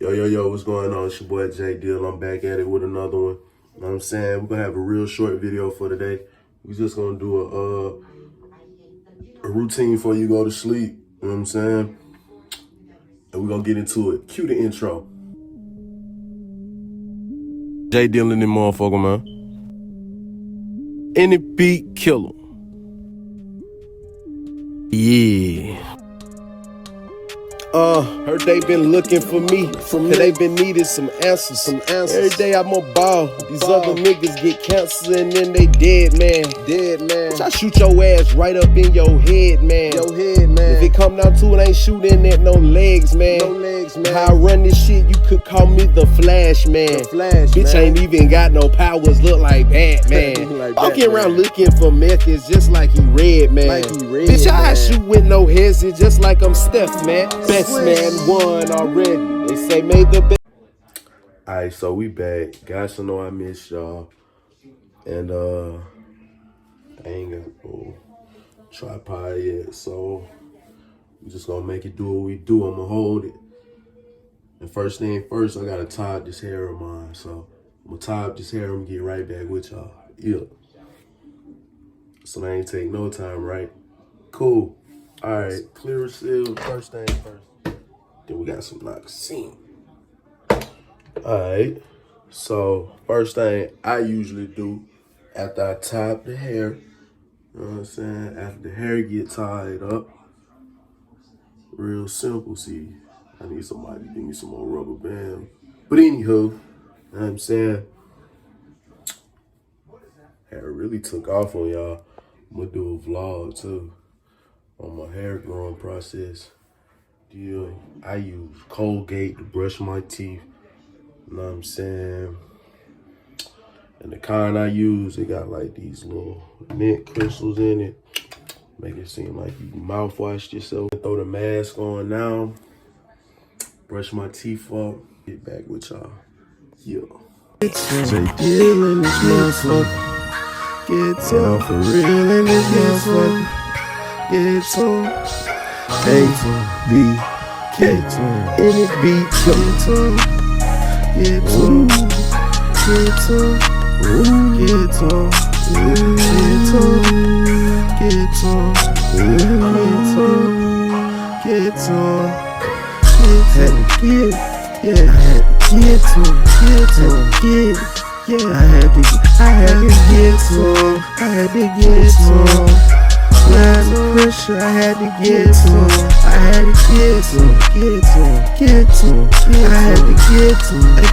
Yo, what's going on? It's your boy Abkjaydill. I'm back at it with another one. You know what I'm saying? We're going to have a real short video for today. We're just going to do a routine before you go to sleep. You know what I'm saying? And we're going to get into it. Cue the intro. Abkjaydill in the motherfucker, man. Any beat killer. Yeah. Heard they been looking for me. They been needing some answers. Every day I'm on ball. These other niggas get cancer and then they dead, man. Bitch, I shoot your ass right up in your head, man. If it come down to it, ain't shooting at no legs, man. How I run this shit, you could call me the Flash, man. Bitch ain't even got no powers, look like Batman. Walking around looking for methods just like he red, man. Bitch, I shoot with no hesitation just like I'm Steph, man. Best man won already. They say made the best. Alright, so we back. Guys, I know I miss y'all. And I ain't got no tripod yet, so we just gonna make it do what we do. I'ma hold it. And first thing first, I gotta tie up this hair of mine. So I'm gonna tie up this hair. I'm gonna get right back with y'all. Yeah. So that ain't take no time, right? Cool. Alright, clear a seal. First thing first. Then we got some Loxine. Alright. So first thing I usually do after I tie up the hair, you know what I'm saying? After the hair get tied up, real simple. See, I need somebody to give me some more rubber band. But anywho, you know what I'm saying? Hair really took off on y'all. I'm gonna do a vlog too on my hair growing process. I use Colgate to brush my teeth. You know what I'm saying? And the kind I use, it got like these little mint crystals in it. Make it seem like you mouthwashed yourself. Throw the mask on now. Brush my teeth up. Get back with y'all. Yeah. Abkjaydill in this motherfucker. Get on for real in this motherfucker. Get on. A-B. Get on. Any beat. Get on. Get on. Get on. Get on. Get on. Get on. Get on. Had to get, yeah, I had to get to, yeah, I had to get to, Land pressure, I had to get to, I had to get to, I had to get to, I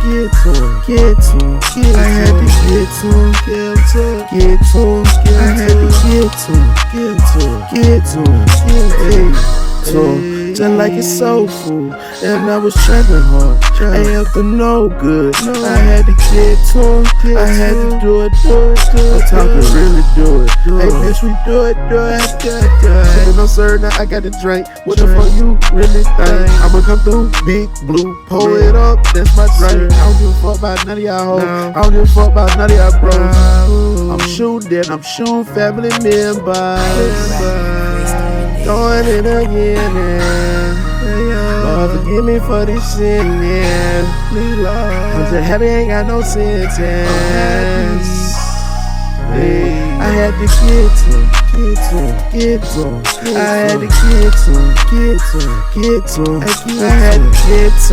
had to get to, just like it's soul food, and I was trapping hard. I ain't up to no good. I had to get to it. I had to do it. I'm talking really do it. Hey bitch, we do it. And I'm certain that I got the drink. What the fuck you really think? I'ma come through, big blue, pull it up. That's my drink. I don't give a fuck about none of y'all hoes. I don't give a fuck about none of y'all bros. I'm shooting family members. Doing it again, Lord, forgive me for this sin, I'm just happy I ain't got no sentence. I had to get to. I had to get to. I had to get to. I had to get to. I had to get to.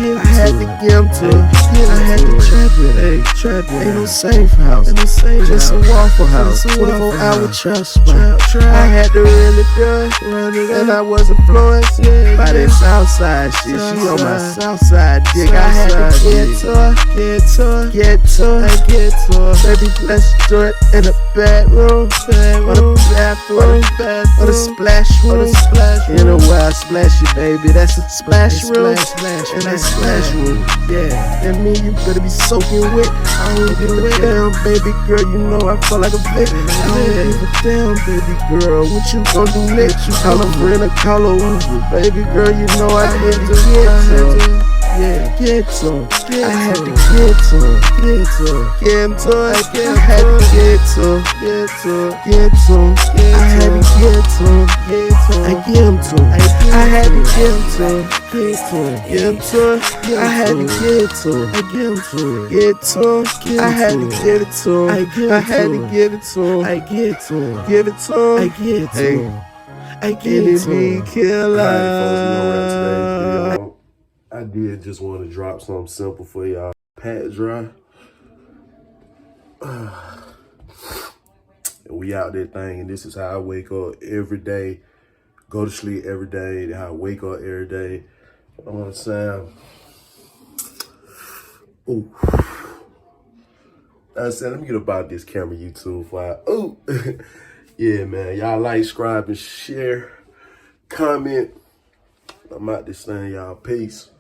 I had to get to. I had to trap it. Ain't no safe house. Just a Waffle House. 24-hour trap spot. I had to really do it, and I was influenced by that Southside shit. She on my Southside dick. I had to get to her. Baby, let's do it in the bedroom, or the bathroom. or the splash room. In a while, splash you, baby. That's a splash room. And that splash room, yeah. That mean you better be soaking wet. I don't give a damn, baby girl. You know I feel like a vet. I don't give a damn, baby girl. What you gon' do next? You call a friend or call a Uber, baby girl. You know I had to get some. Yeah, get some. I had to get some. Get some. Get some. I had to get some. Get some. Get some. I had to get some. Get some. I give them to. I had to give them to. Get some. Get some. I had to get some. I give them to. Get some. I had to give it to. I had to give it to. I get some. Give it to. I get some. I get it to. Killer. I did just want to drop something simple for y'all. Pat dry. And we out there thing, and this is how I wake up every day. Go to sleep every day. How I wake up every day. You know what I'm saying? Ooh. I said, let me get about this camera, YouTube. Ooh. Yeah, man. Y'all like, subscribe, and share. Comment. I'm out this thing, y'all. Peace.